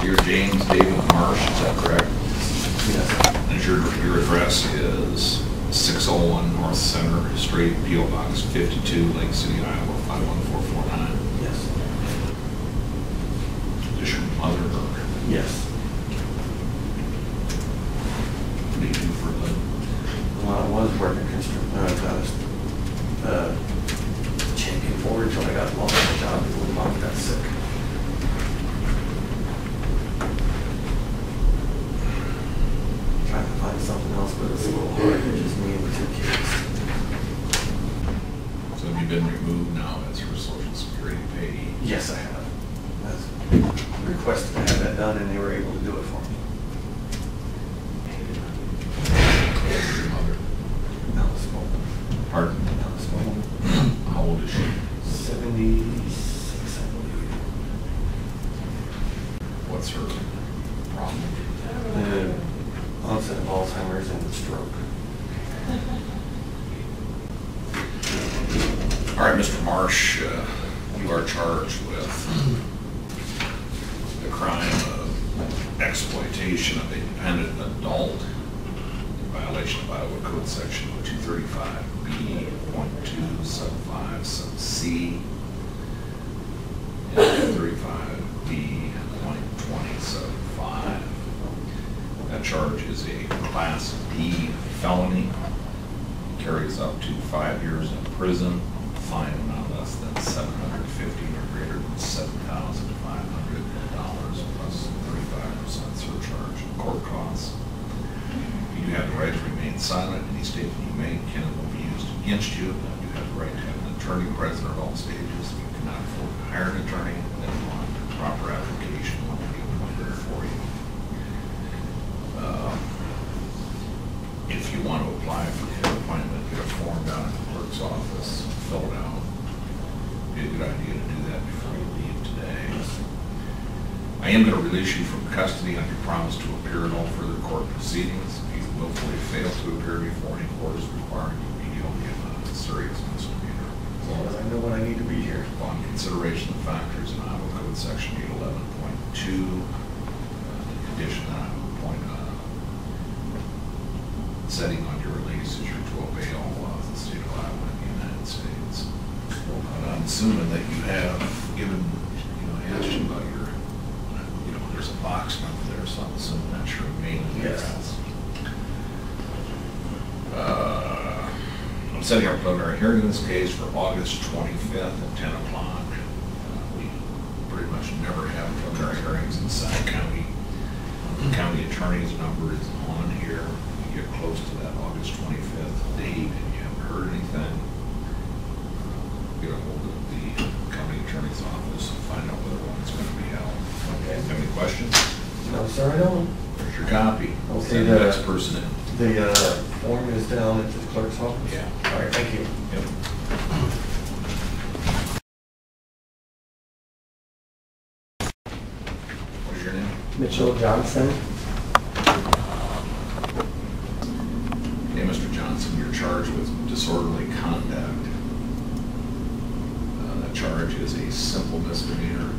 You're James David Marsh, is that correct? Yes. And your address is 601 North Center Street, P.O. Box 52, Lake City, Iowa 51449. Yes. Is this your mother or? Yes. What do you do for a living? Well, I was working construction. I was champion forward until I got lost my job when mom got sick. Trying to find something else, but it's a little hard. It's just me and the 2 kids. So have you been removed now as your Social Security payee? Yes, I have. I requested to have that done, and they were able to do it for me. What's your mother? Alice Bowman. Pardon? Alice Bowman. How old is she? 76, I believe. What's her problem? Onset of Alzheimer's and stroke. All right, Mr. Marsh, you are charged with the crime of exploitation of a dependent adult in violation of Iowa Code Section 235B.275 sub C and 235B.20 sub 5. That charge is a Class D felony, carries up to 5 years in prison, fine of not less than $750 or greater than $7,500 plus 35% surcharge and court costs. You do have the right to remain silent. Any statement you make can and will be used against you. You have the right to have an attorney present at all stages. If you cannot afford to hire an attorney, then proper application will be appointed for you. If you want to apply for the appointment, get a form down at the clerk's office, fill it out. Be a good idea to do that before you leave today. I am going to release you from custody on your promise to appear in all further court proceedings. If you willfully fail to appear before any court is requiring you to be guilty of a serious misdemeanor. As long as I know when I need to be here. Upon consideration of factors in Iowa Code Section 811.2, the condition that I would point setting on your release is your to obey all laws of the state of Iowa and the United States. I'm assuming that you have given, I asked you about your, there's a box number there, so I'm assuming that's your mailing address. I'm setting up a preliminary hearing in this case for August 25th at 10 o'clock. We pretty much never have preliminary hearings in Sac County. The county attorney's number is on here. You get close to that August 25th date and you haven't heard anything, get a hold of the county attorney's office and find out whether one's going to be held. Okay. Have any questions? No, sir, I don't. There's your copy. Okay, send the next person in. The form is down at the clerk's office? Yeah. All right, thank you. Yep. What is your name? Mitchell Johnson. Okay, Mr. Johnson, you're charged with disorderly conduct. That charge is a simple misdemeanor.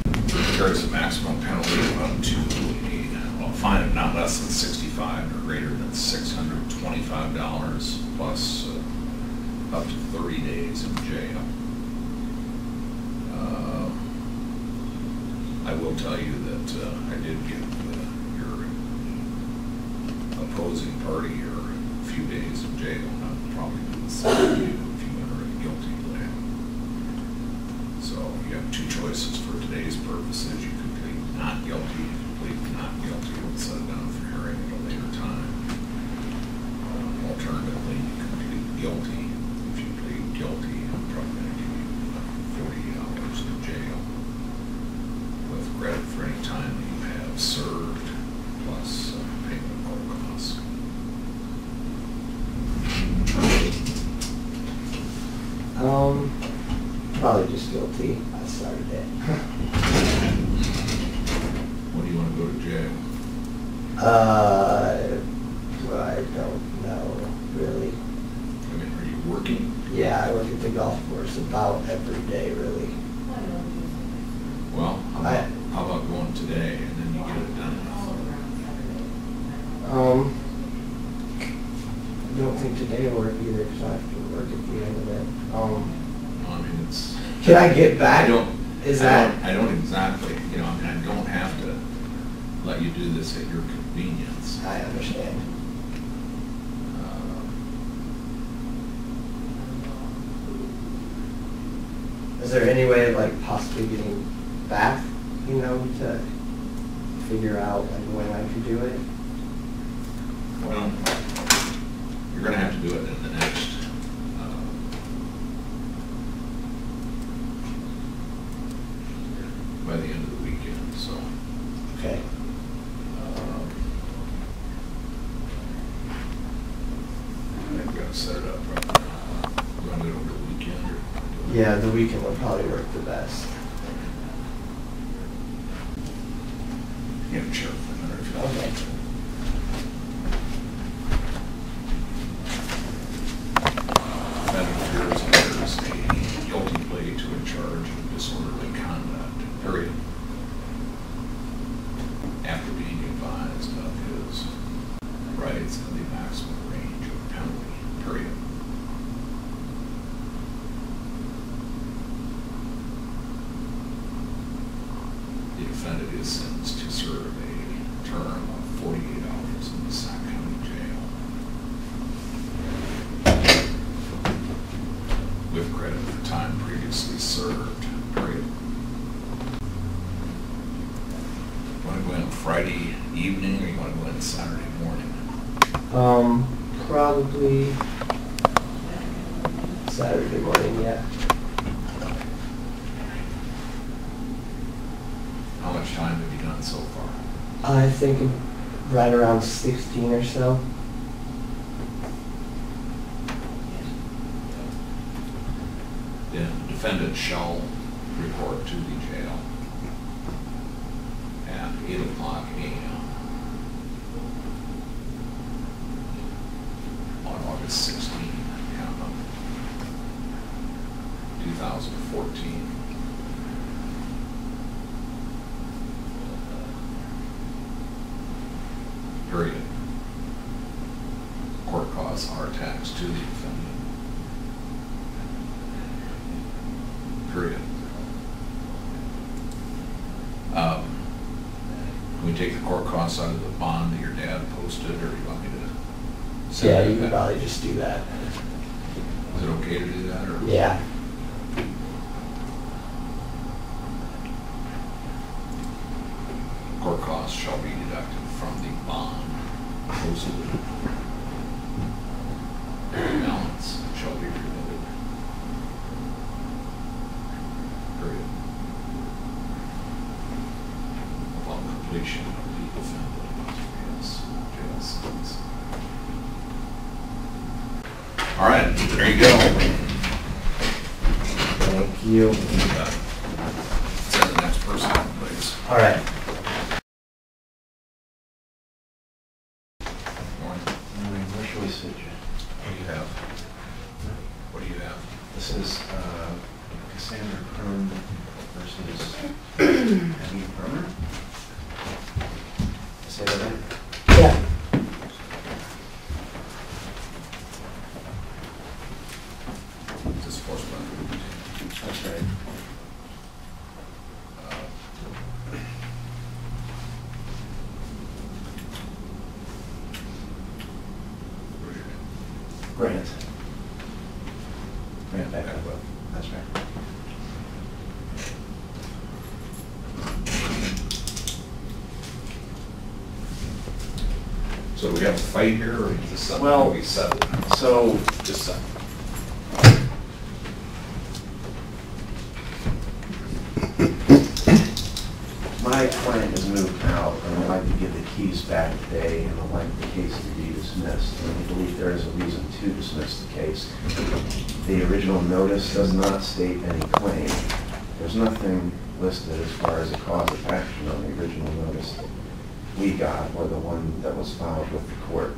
It carries a maximum penalty of up to a fine of not less than $65 or greater than $625 plus up to 30 days in jail. I will tell you that I did give your opposing party a few days in jail, and I'd probably do the same to you if you enter a guilty plea. So you have two choices for today's purposes. You can plead not guilty. If you plead not guilty, we'll set it down for hearing at a later time. Alternatively, you can plead guilty. If you plead guilty, I'm probably going to give you 48 hours in jail with credit for any time that you have served, plus payment of court costs. Probably just guilty. I started it. When do you want to go to jail? I don't know, really. I mean, are you working? Yeah, I work at the golf course about every day, really. Well, how about going today and then you get it done in a I don't think today will work either, because I have to work at the end of it. I mean, it's. Can I get back? I don't exactly, you know, I mean, I don't have to let you do this at your convenience. I understand. Is there any way of like possibly getting back, you know, to figure out like when I could do it? Well, you're gonna have to do it in the next, by the end of the weekend, so. Okay. I've got to set it up right now. You want to do it over the weekend or? Yeah, the weekend would probably work the best. Yeah, sure, for a minute if you want. Okay. That appears there's a guilty plea to a charge of disorderly conduct, period. After being advised of his rights and the maximum range of penalty, period. The defendant is sentenced to serve a term of 48 hours in the Sac County Jail, with credit for time previously served, period. You want to go in Friday evening or you want to go in Saturday morning? Probably Saturday morning, yeah. How much time have you done so far? I think right around 16 or so. Then the defendant shall report to the jail at 8:00 a.m. on August 16, 2014. Period. Court costs are taxed to the defendant. Period. Can we take the court costs out of the bond that your dad posted, or do you want me to send Yeah, it you could back? probably just do that. Is it okay to do that, or? Yeah. Court costs shall be deducted from the bond posted. The balance shall be remitted. Period. Upon completion of the defendant's jail sentence. All right, there you go. Thank you. Send the next person, please. All right. Morning. Where should we sit you? What do you have? What do you have? This is Cassandra Kern versus Abby Bremer. Say that again? Yeah. This force weapon. That's right. Grant. Grant Beckwith. That's right. So we have a fight here, or is this something Well, we settled? So, Just settled. my client has moved out, and I'd like to give the keys back today, and I'd like the case to be dismissed. And I believe there is a reason to dismiss the case. The original notice does not state any claim. There's nothing listed as far as a cause of action on the original notice that we got, or the one that was filed with the court.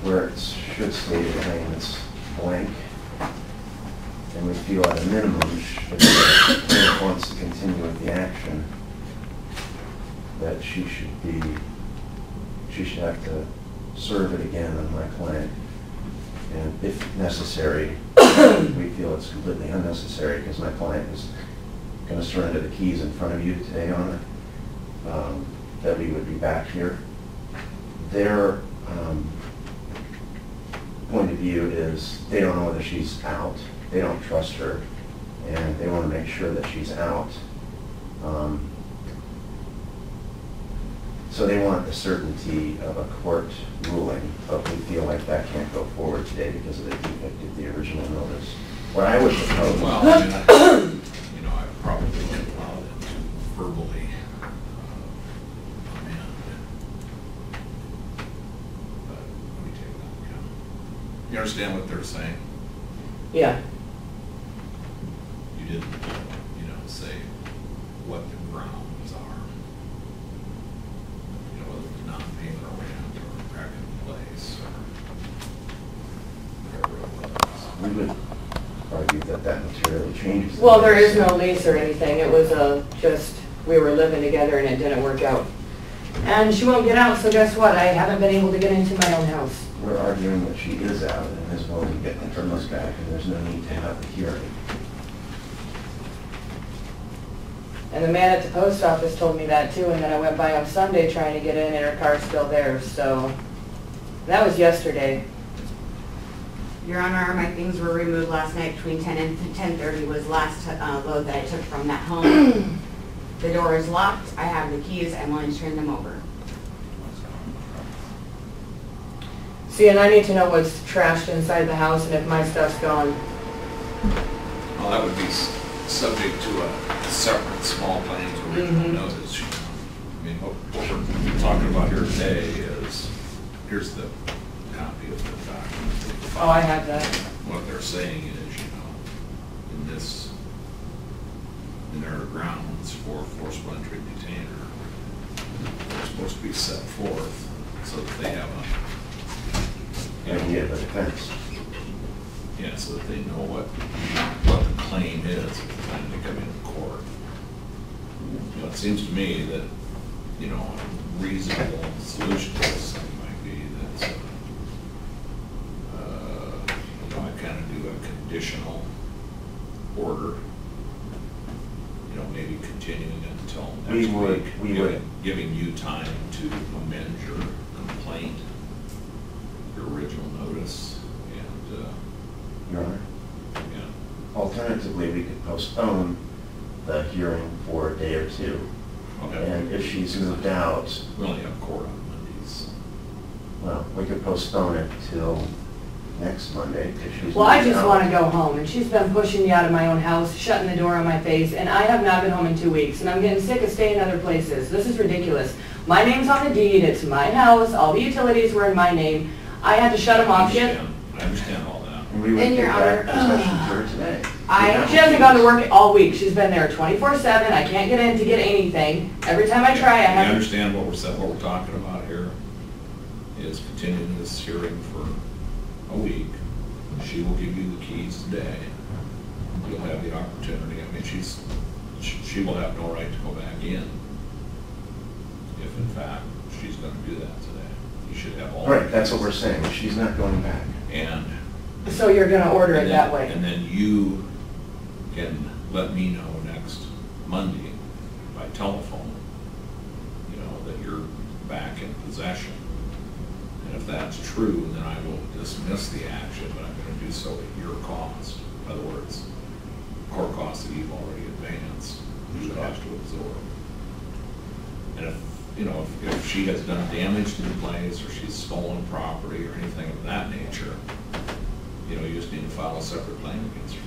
Where it should state a claim, it's blank. And we feel at a minimum, if the plaintiff wants to continue with the action, that she should have to serve it again on my client. And if necessary, we feel it's completely unnecessary because my client is going to surrender the keys in front of you today, Honor, that we would be back here. Their point of view is they don't know whether she's out, they don't trust her, and they want to make sure that she's out. So they want the certainty of a court ruling, but we feel like that can't go forward today because of the defect of the original notice. What I would propose... Well, I mean, I probably would allow them to verbally amend. But let me take that account. You understand what they're saying? Yeah. You didn't, say what the grounds are. Whether it's non-payment or rent or crack in place or whatever it was. We would argue that that materially changes. Well, there is no lease or anything. It was just, we were living together and it didn't work out. And she won't get out, so guess what? I haven't been able to get into my own house. We're arguing that she is out and is willing to get the terms back, and there's no need to have a hearing. And the man at the post office told me that too, and then I went by on Sunday trying to get in and her car's still there, so that was yesterday. Your Honor, my things were removed last night between 10 and 10:30 was last load that I took from that home. The door is locked. I have the keys. I'm willing to turn them over. See, and I need to know what's trashed inside the house and if my stuff's gone. Well, that would be subject to a separate small claims original notice. I mean, what we're talking about here today is, here's the copy of the document. Oh, I have that. What they're saying is, in their grounds for forcible entry detainer, they're supposed to be set forth so that they have Idea of the defense. Yeah, so that they know what the claim is at the time they come into court. It seems to me that, a reasonable solution to this thing might be that, I kind of do a conditional order, maybe continuing it until next week. Giving you time to amend your complaint, your original notice, and, Your Honor, yeah. alternatively, we could postpone the hearing for a day or two. Okay. And if she's moved out, We only have court on Mondays. well, we could postpone it till next Monday if she's Well, I moved just out. want to go home, and she's been pushing me out of my own house, shutting the door on my face, and I have not been home in 2 weeks, and I'm getting sick of staying other places. This is ridiculous. My name's on the deed, it's my house, all the utilities were in my name. I had to shut them off yet. I understand all that. And we would In take your that honor, discussion to her today. She hasn't gone to work all week. She's been there 24/7. I can't get in to get anything. Every time I try, I You have. understand what we're talking about here is continuing this hearing for a week. She will give you the keys today. You'll have the opportunity. I mean, she will have no right to go back in if in fact she's going to do that today. You should have all. Right, that's what we're saying. She's not going back. And So you're going to order it that way. And then you can let me know next Monday by telephone, that you're back in possession. And if that's true, then I will dismiss the action, but I'm going to do so at your cost. In other words, court costs that you've already advanced, you should have to absorb. And if she has done damage to the place, or she's stolen property, or anything of that nature, you just need to file a separate claim against her.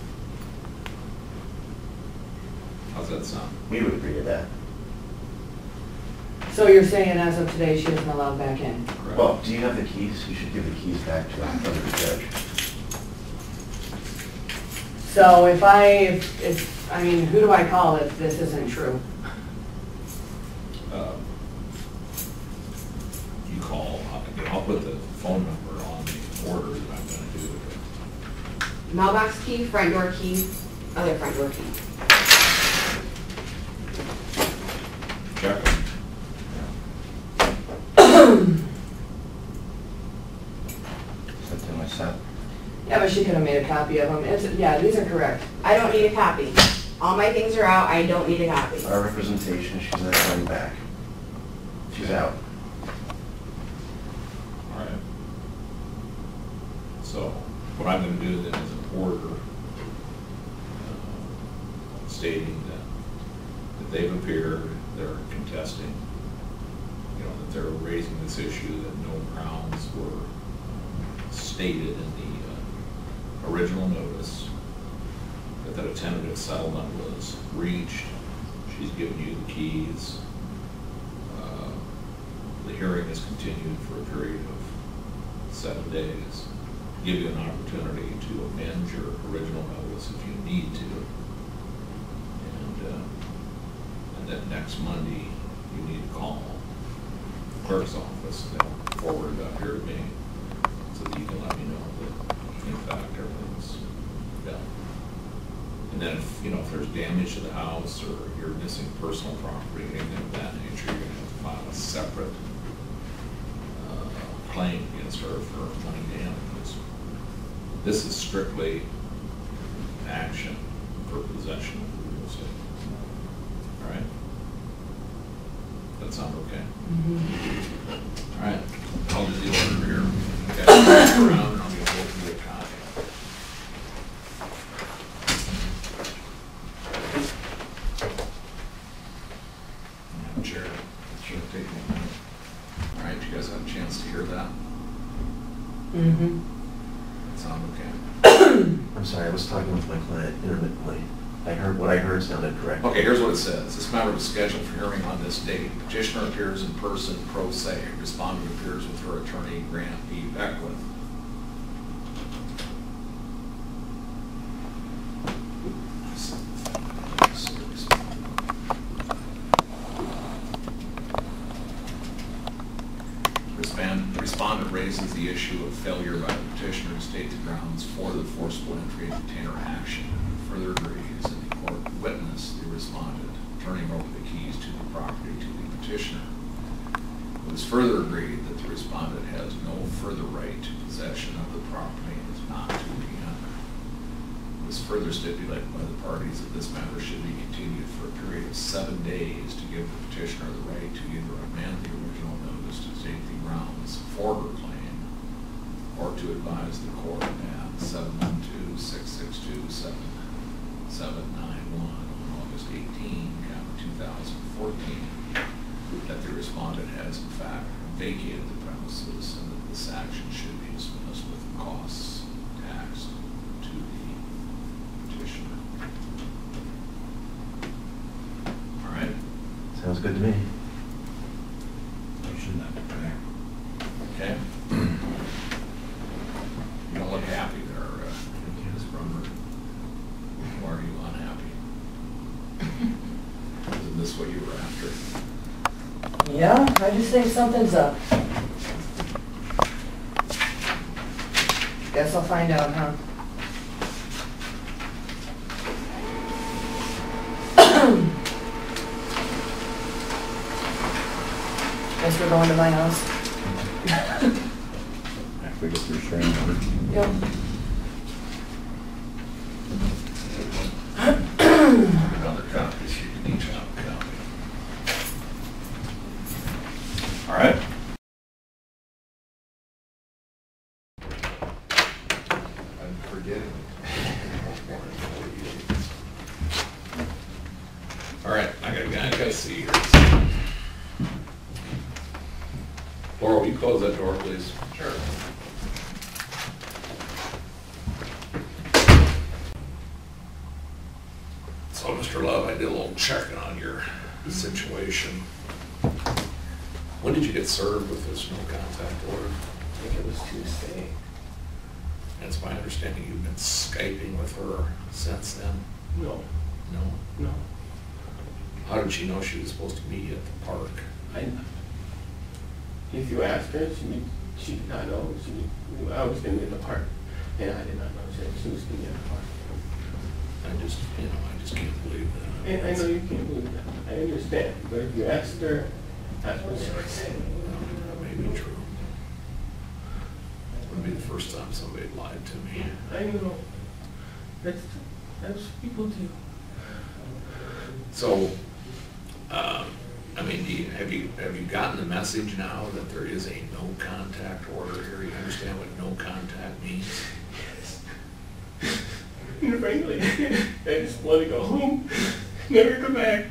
How's that sound? We would agree to that. So you're saying as of today, she isn't allowed back in? Correct. Well, do you have the keys? You should give the keys back to the judge. So who do I call if this isn't true? You call, I'll put the phone number on the order that I'm going to do. mailbox key, front door key, other front door key. Check them. Something like that. Yeah, but she could have made a copy of them. Yeah, these are correct. I don't need a copy. All my things are out, I don't need a copy. Our representation, she's not coming back. She's out. All right. So what I'm going to do then is an order stating that they've appeared, they're contesting, that they're raising this issue, that no grounds were stated in the original notice, that a tentative settlement was reached. She's given you the keys. The hearing is continued for a period of 7 days. Give you an opportunity to amend your original notice if you need to. And then next Monday, you need to call the clerk's office and they'll forward it up here to me so that you can let me know that in fact everything's done. And then if there's damage to the house or you're missing personal property, anything of that nature, you're going to have to file a separate claim against her for money damages. This is strictly action for possession of the real estate. All right? That sound okay? Mm-hmm. All right. I'll do the order here. Okay. Around and I'll get both of you a copy. Chair, should have taken it. All right, you guys have a chance to hear that? Mm-hmm. Sound okay? I'm sorry, I was talking with my client intermittently. What I heard sounded correct. Okay, here's what it says. This matter was scheduled for hearing on this date. Petitioner appears in person pro se. Respondent appears with her attorney, Grant E. Beckwith. Respondent raises the issue of failure by the petitioner to state the grounds for the forcible entry and detainer action. Further agrees in the court witness the respondent turning over the keys to the property to the petitioner. It was further agreed that the respondent has no further right to possession of the property and is not to re-enter. It was further stipulated by the parties that this matter should be continued for a period of 7 days to give the petitioner the right to either amend the original notice to state the grounds for her claim or to advise the court at 712-662-7791 on August 18, 2014, that the respondent has in fact vacated the premises and that this action should be dismissed with costs taxed to the petitioner. All right? Sounds good to me. Motion that back. Okay. You don't look happy there, Ms. Brummer. Or are you unhappy? Isn't this what you were after? Yeah, I just think something's up. Guess I'll find out, huh? Guess we're going to my house. After we get through sharing order. Yep. Another copy, so you can each have a copy. All right. I'm forgetting. All right, I gotta see here. Laura, will you close that door, please? Sure. So, Mr. Love, I did a little checking on your situation. When did you get served with this no contact order? I think it was Tuesday. And it's my understanding you've been Skyping with her since then? No, No? no. How did she know she was supposed to meet you at the park? If you asked her, she did not know. I was going to be in the park. And I did not know she was in the car. I just can't believe that. And I know you can't believe that. I understand. But if you asked her, that's what she would say. That may be true. It would be the first time somebody lied to me. I know. That's what people do. So, I mean, have you gotten the message now that there is a no contact order here? You understand what no contact means? Yes. And frankly, I just want to go home, never come back,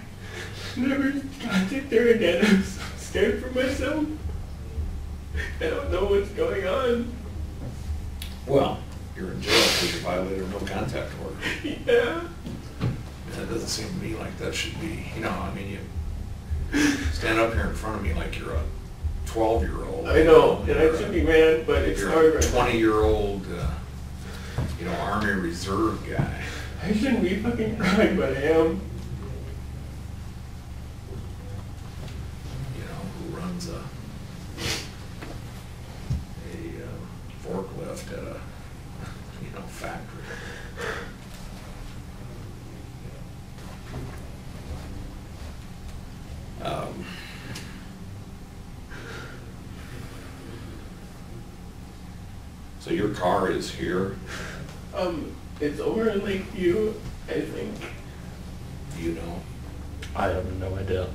never contact her again. I'm so scared for myself. I don't know what's going on. Well, you're in jail because you violated a no contact order. Yeah. That doesn't seem to me like that should be, you know, I mean, you stand up here in front of me like you're a 12-year-old. I know, and I should be mad, but it's hard right now. 20-year-old, you know, Army Reserve guy. I shouldn't be fucking crying, but I am. You know, who runs a forklift at a, you know, factory. So your car is here? It's over in Lakeview, I think. Do you know? I have no idea.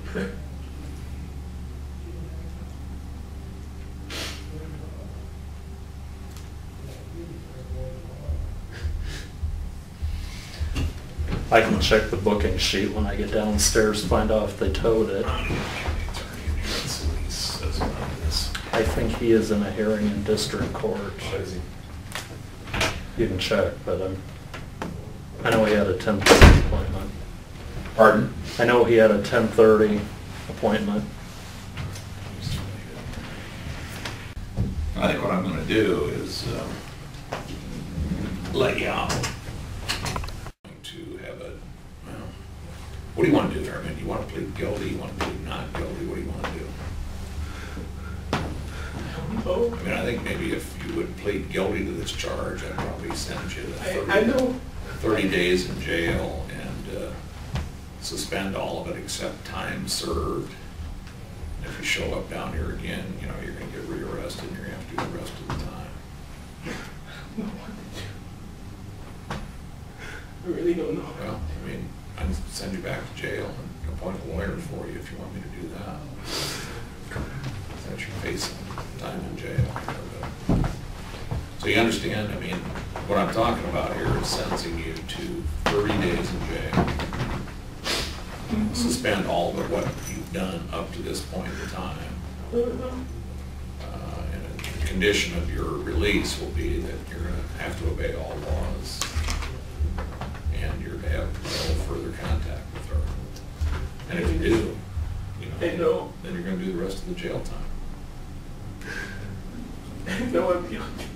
I can check the booking sheet when I get downstairs to find out if they towed it. I think he is in a hearing in district court. You can check, but I know he had a 10:30 appointment. Pardon? I know he had a 10:30 appointment. I think what I'm going to do is let you out. To have a, well, what do you want to do there? I mean, do you want to plead guilty? You want to plead not guilty? What do you want to do? I mean, I think maybe if you would plead guilty to this charge, I'd probably send you to 30 days in jail and suspend all of it except time served. And if you show up down here again, you know, you're going to get rearrested and you're going to have to do the rest of the time. I don't know what to do. I really don't know. Well, I mean, I can send you back to jail and appoint a lawyer for you if you want me to do that. That you're facing time in jail. So you understand, I mean, what I'm talking about here is sentencing you to 30 days in jail. Suspend all of what you've done up to this point in time. And the condition of your release will be that you're going to have to obey all laws. And you're to have no further contact with her. And if you do, you know, then you're going to do the rest of the jail time. No, I'm guilty.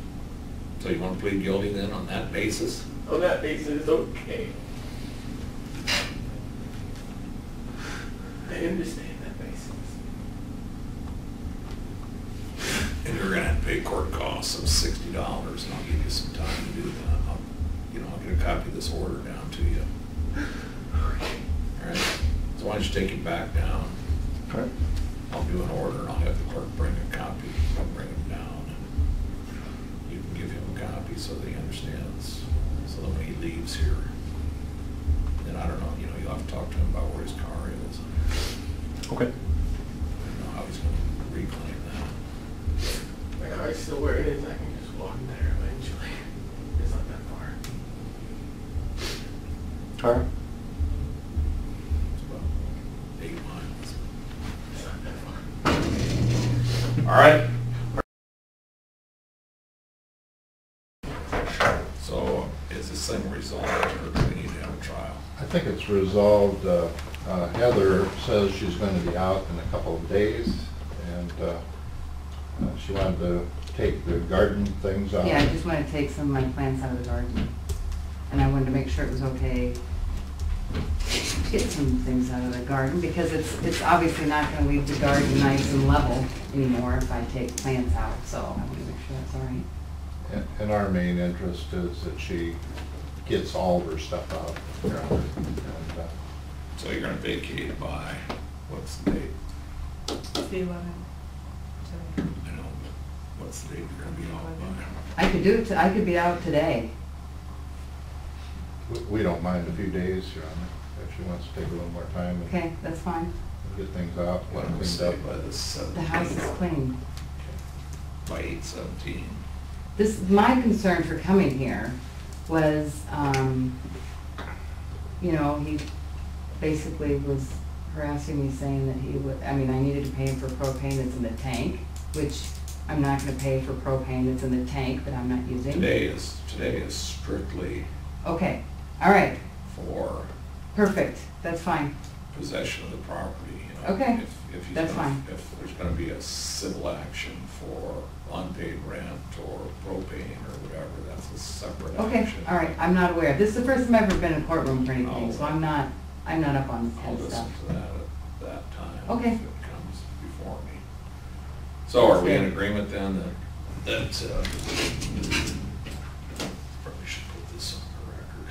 So you want to plead guilty then on that basis? On that basis, okay. I understand that basis. And you're going to have to pay court costs of $60, and I'll give you some time to do that. I'll get a copy of this order down to you. All right. So why don't you take it back down? All right. I'll do an order, and I'll have the clerk bring a copy. I'll bring them down, and you can give him a copy so that he understands. So that when he leaves here, then I don't know. You'll have to talk to him about where his car is. Okay. I don't know how he's going to reclaim that. My car's still where it is. I can just walk there eventually. It's not that far. All right. It's about 8 miles. It's not that far. All right. So is this thing resolved, or do we need to have a trial? I think it's resolved. Heather says she's going to be out in a couple of days, and she wanted to take the garden things out. Yeah, I just wanted to take some of my plants out of the garden. And I wanted to make sure it was okay to get some things out of the garden, because it's obviously not going to leave the garden nice and level anymore if I take plants out, so I want to make sure that's all right. And our main interest is that she gets all of her stuff out. Your Honor. And, So you're gonna vacate by, what's the date? It's the 11th. I know, but what's the date you're gonna be off by? I could do it, I could be out today. we don't mind a few days, Your Honor, if she wants to take a little more time and Okay, that's fine. get things out, Why get don't we things say up. by the 17th? The house is clean. By 8/17. My concern for coming here was, you know, he basically was harassing me saying that he would, I mean, I needed to pay him for propane that's in the tank, which I'm not gonna pay for propane that's in the tank that I'm not using. Today is strictly Okay, all right, for perfect, that's fine. possession of the property, you know. Okay, If he's that's gonna- fine. If there's gonna be a civil action for unpaid rent or propane or whatever, that's a separate Okay, action. all right, I'm not aware. This is the first time I've ever been in a courtroom for anything, Oh. so I'm not up on this I'll kind of listen stuff. to that at that time. Okay. If it comes before me. So are we in Okay. agreement then that, probably should put this on the record.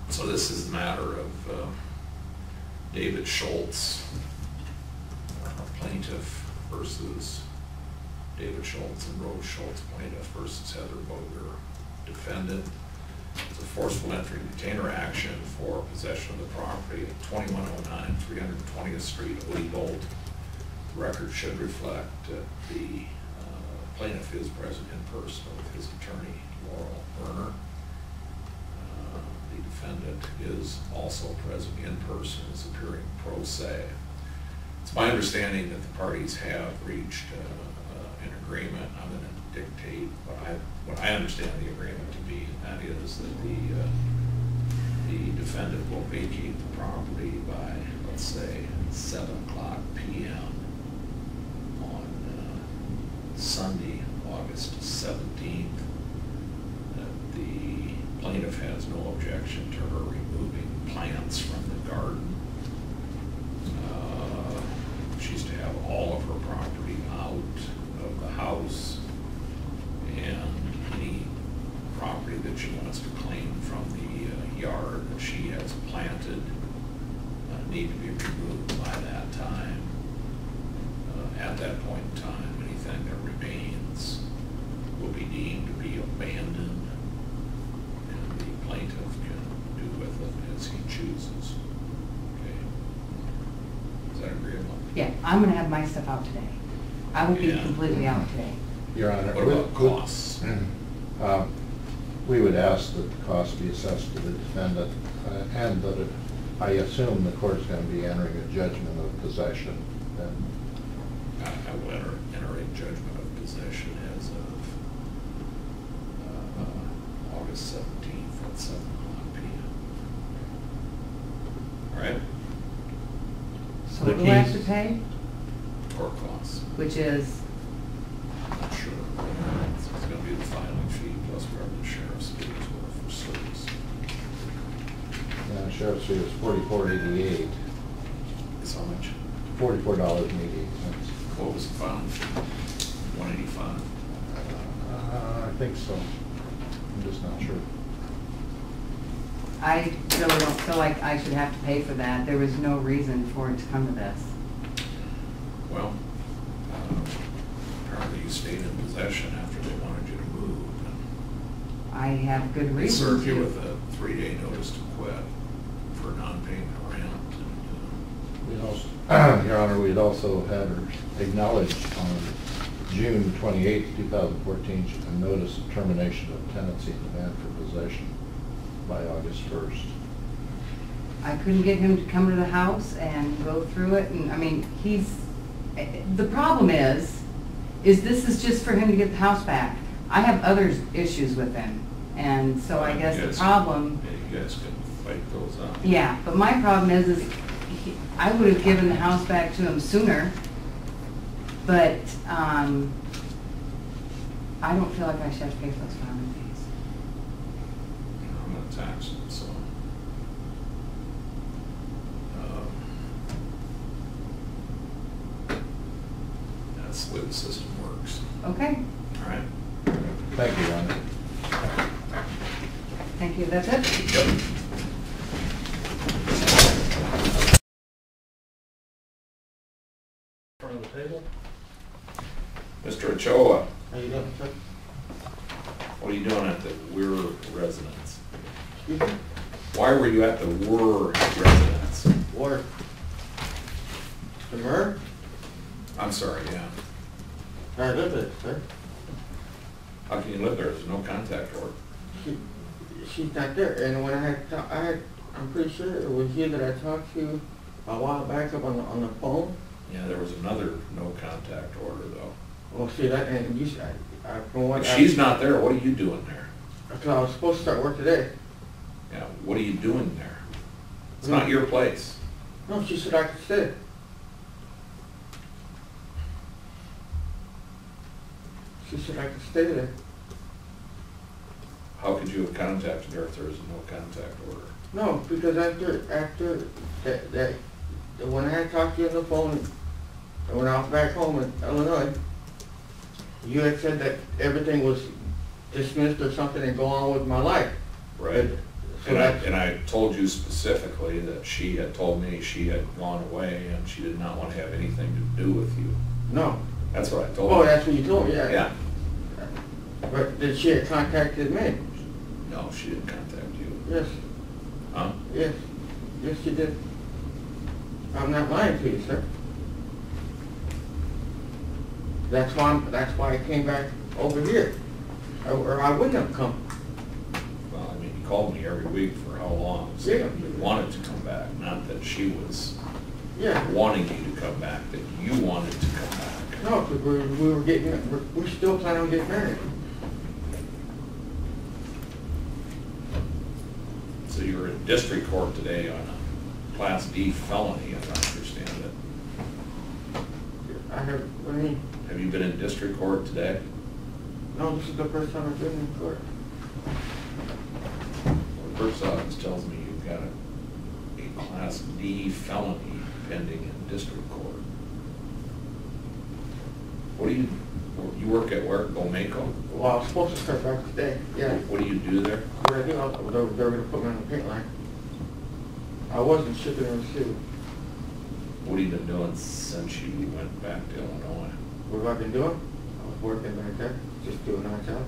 So this is a matter of David Schultz, plaintiff versus David Schultz and Rose Schultz, plaintiff versus Heather Boger, defendant. It's a forceful entry detainer action for possession of the property at 2109 320th Street, Odie. The record should reflect that the plaintiff is present in person with his attorney, Laurel Werner. The defendant is also present in person, is appearing pro se. It's my understanding that the parties have reached an agreement. I'm going to dictate what I understand the agreement to be, and that is that the defendant will vacate the property by, let's say, 7:00 p.m. on Sunday, August 17th. That the plaintiff has no objection to her removing plants from the garden. She's to have all of her property out of the house, and any property that she wants to claim from the yard that she has planted need to be removed by that time. At that point in time, anything that remains will be deemed to be abandoned, and the plaintiff can do with it as he chooses. Okay. Is that agreeable? Yeah, I'm gonna have my stuff out today. I will be Yeah. completely out today. Your Honor. What about costs? We would ask that the cost be assessed to the defendant, and that I assume the court's going to be entering a judgment of possession. And I will enter a judgment of possession as of August 17th at 7:00 p.m. All right? So The what do I have keys. to pay? Court costs. Which is, I'm not sure. It's going to be the filing fee plus whatever the sheriff's fees were for service. Sheriff's fee is $44.88, Is how much? $44.88. What was the filing fee? 185. I think so. I'm just not sure. I really don't feel like I should have to pay for that. There was no reason for it to come to this. Well, apparently you stayed in possession after they wanted you to move. I have good They reason served you to. with a 3-day notice to quit for non-payment of rent. We'd also, Your Honor, we'd also had her acknowledged on June 28, 2014, a notice of termination of tenancy and demand for possession by August 1st. I couldn't get him to come to the house and go through it, and, I mean, the problem is this is just for him to get the house back. I have other issues with him, and so I guess the problem, You guys can fight those out. yeah, but my problem is I would have given the house back to him sooner, but, I don't feel like I should have to pay for those filing fees. I'm not taxing, so. that's the way the system works. Okay, All right? Thank you, Your Honor. thank you, that's it? Yep. Front of the table? Mr. Ochoa, How you doing, sir? what are you doing at the Weir residence? Excuse me? Why were you at the Weir residence? Water. Mr. Murr? I'm sorry, yeah. I live there, sir. How can you live there? There's no contact order. She's not there, and when I'm pretty sure it was you that I talked to a while back up on the phone. Yeah, there was another no contact order though. Well, see that, and you, from what If she's not there, what are you doing there? Because I was supposed to start work today. Yeah, what are you doing there? It's not your place. No, she said I could stay. She said I could stay there. How could you have contacted her if there was no contact order? No, because after that, when I had talked to you on the phone, when I was back home in Illinois, you had said that everything was dismissed or something and go on with my life. Right. So And I told you specifically that she had told me she had gone away and she did not want to have anything to do with you. No. That's what I told her. Oh, that's what you told me, yeah. Yeah. But that she had contacted me. No, she didn't contact you. Yes, Huh? yes, yes, she did. I'm not lying to you, sir. That's why I came back over here, or I wouldn't have come. Well, I mean, you called me every week for how long? So Yeah. you wanted to come back, not that she was Yeah. wanting you to come back, that you wanted to come back. No, because we're still planning on getting married. So you were in district court today on a Class D felony, if I understand it. I have, what do you mean? Have you been in district court today? No, this is the first time I've been in court. Well, the clerk's office tells me you've got a Class D felony pending in district court. What do you work at where, Gomeco? Well, I was supposed to start back today, yeah. What do you do there? What I do, they were gonna put me on the paint line. I wasn't shipping and receiving. What have you been doing since you went back to Illinois? What have I been doing? I was working back there, just doing our job.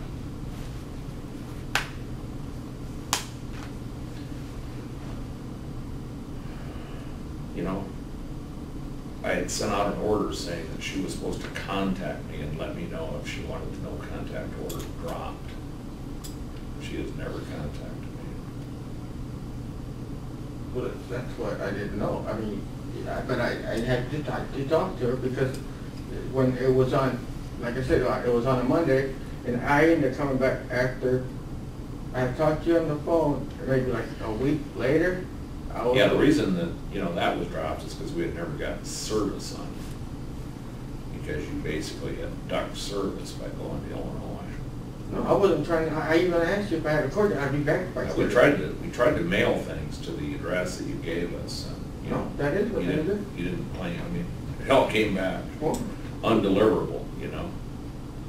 You know, I had sent out an order saying that she was supposed to contact me and let me know if she wanted the no contact order dropped. She has never contacted me. Well, that's what I didn't know. I mean, but I had to talk to her because when it was on, like I said, it was on a Monday, and I ended up coming back after I had talked to you on the phone, maybe like a week later. Yeah, the reason that, you know, that was dropped is because we had never gotten service on you. Because you basically had ducked service by going to Illinois. No, I wasn't trying to, I even asked you if I had a court date, I'd be back by. Yeah, we tried to mail things to the address that you gave us. And, you No, know, that is what you they didn't- did. You didn't plan, I mean, it all came back Well, undeliverable, you know.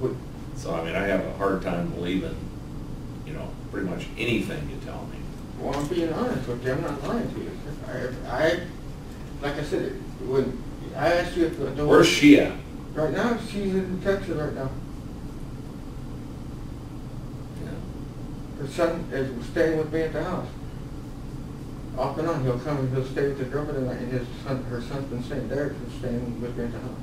what- So, I mean, I have a hard time believing, you know, pretty much anything you tell me. Well, I'm being honest with you, I'm not lying to you. Like I said, when I asked you if the. Where's she at? Right now, she's in Texas right now. Yeah. Her son is staying with me at the house. Off and on, he'll come and he'll stay with his girlfriend, and her son's been staying there, he's staying with me at the house.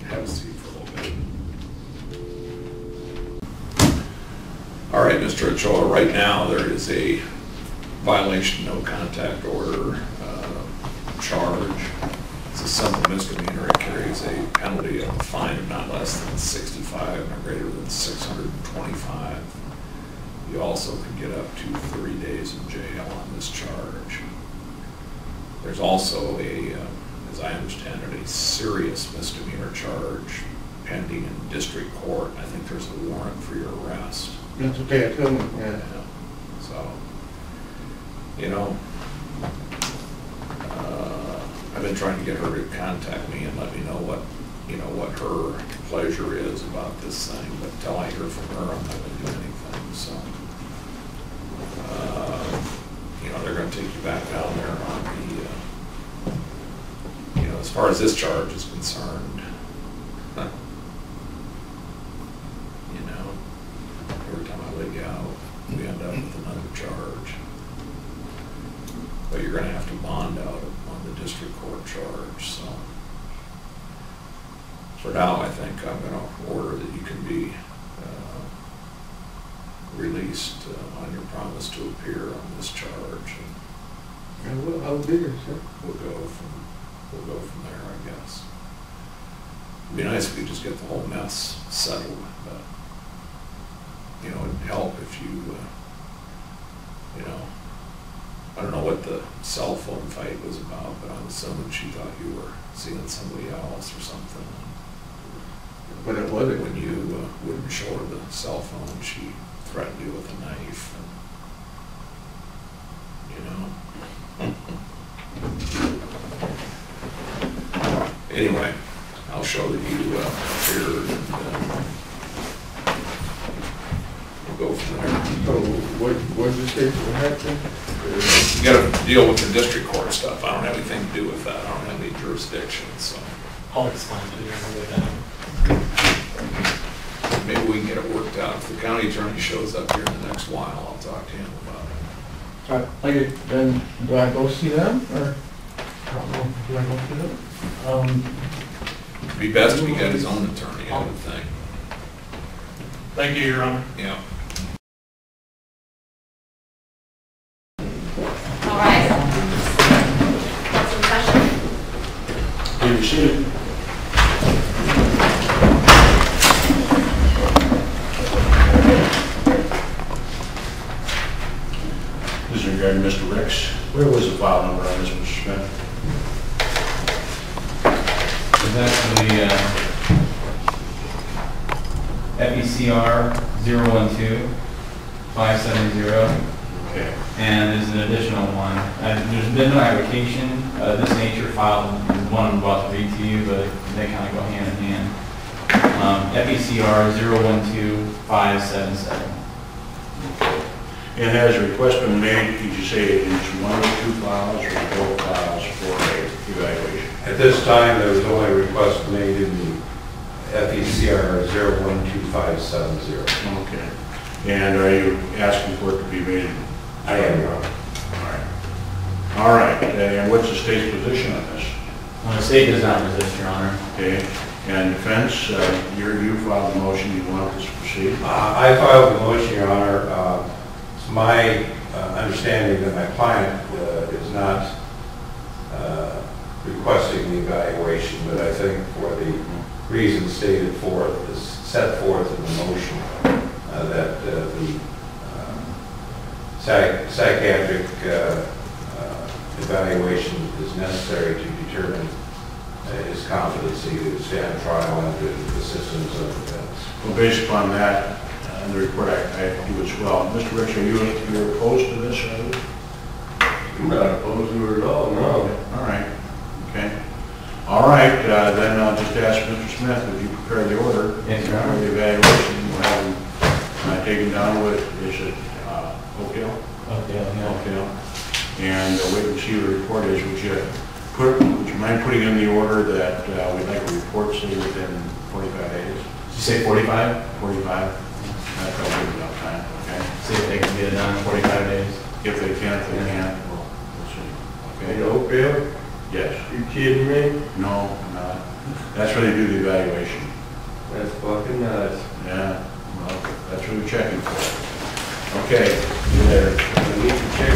Have a seat for a little bit. All right, Mr. Ochoa, right now there is a violation no contact order charge. It's a simple misdemeanor. It carries a penalty of a fine of not less than 65 and greater than 625. You also can get up to 3 days in jail on this charge. There's also a, as I understand it, a serious misdemeanor charge pending in district court. I think there's a warrant for your arrest. That's okay, I told him, yeah. So, you know, I've been trying to get her to contact me and let me know what, you know, what her pleasure is about this thing, but until I hear from her, I'm not gonna do anything, so. You know, they're gonna take you back down there on the, you know, as far as this charge is concerned, you know, every time I let you out, we end up with another charge. But you're gonna have to bond out on the district court charge, so. For now, I think I'm gonna order that you can be released on your promise to appear on this charge. And I'll be here, sir. We'll go from there, I guess. It'd be nice if we just get the whole mess settled, but, you know, it'd help if you, you know, I don't know what the cell phone fight was about, but I'm assuming she thought you were seeing somebody else or something. But it wasn't. When you wouldn't show her the cell phone, she threatened you with a knife, and, you know. Anyway, I'll show that you appeared, and we'll go from there. So what did you say what happened? You gotta deal with the district court stuff. I don't have anything to do with that. I don't have any jurisdiction, so. I'll explain to you on the way down. Maybe we can get it worked out. If the county attorney shows up here in the next while, I'll talk to him about it. Okay, then do I go see them, or? I don't know, do I go see them? It'd be best if he got his own attorney, I would think. Thank you, Your Honor. Yeah. All right. Council session. Be seated. This is regarding Mr. Ricks. Where was the file number on this, Mr. Smith? It's actually FECR 012-570. Okay. And there's an additional one. There's been no application of this nature filed. There's one I'm about to read to you, but they kind of go hand in hand. FECR 012-577. And has a request been made, did you say it's 1 or 2 files or 4 files for a evaluation? At this time, there was only a request made in the FECR 012570. Okay. And are you asking for it to be made? I am, Your Honor. All right. And what's the state's position on this? The state does not resist, Your Honor. Okay. And defense, you filed a motion, you want this to proceed? I filed the motion, Your Honor. It's my understanding that my client is not requesting the evaluation, but I think for the reasons stated forth, is set forth in the motion, that the psychiatric evaluation is necessary to determine his competency to stand trial under the systems of defense. Well, based upon that, and the report I do as well. Mr. Ricks, you're opposed to this, are you? I'm not opposed to it at all, no. All right. Okay. All right, then I'll just ask Mr. Smith, would you prepare the order? Yes, Your Honor. For the evaluation, we'll have him taken down with, is it Oakdale? Okay, yeah. Oakdale. And wait and see the report is, would you mind putting in the order that we'd like a report, say, within 45 days? Did you say 45? 45? That's probably enough time, okay? See if they can get it done in 45 days. If they can, we'll see. Okay? Oakdale? Yes. You kidding me? No, I'm not. That's where they do the evaluation. That's fucking nuts. Yeah, well, that's what we're checking for. Okay, you there. I need to check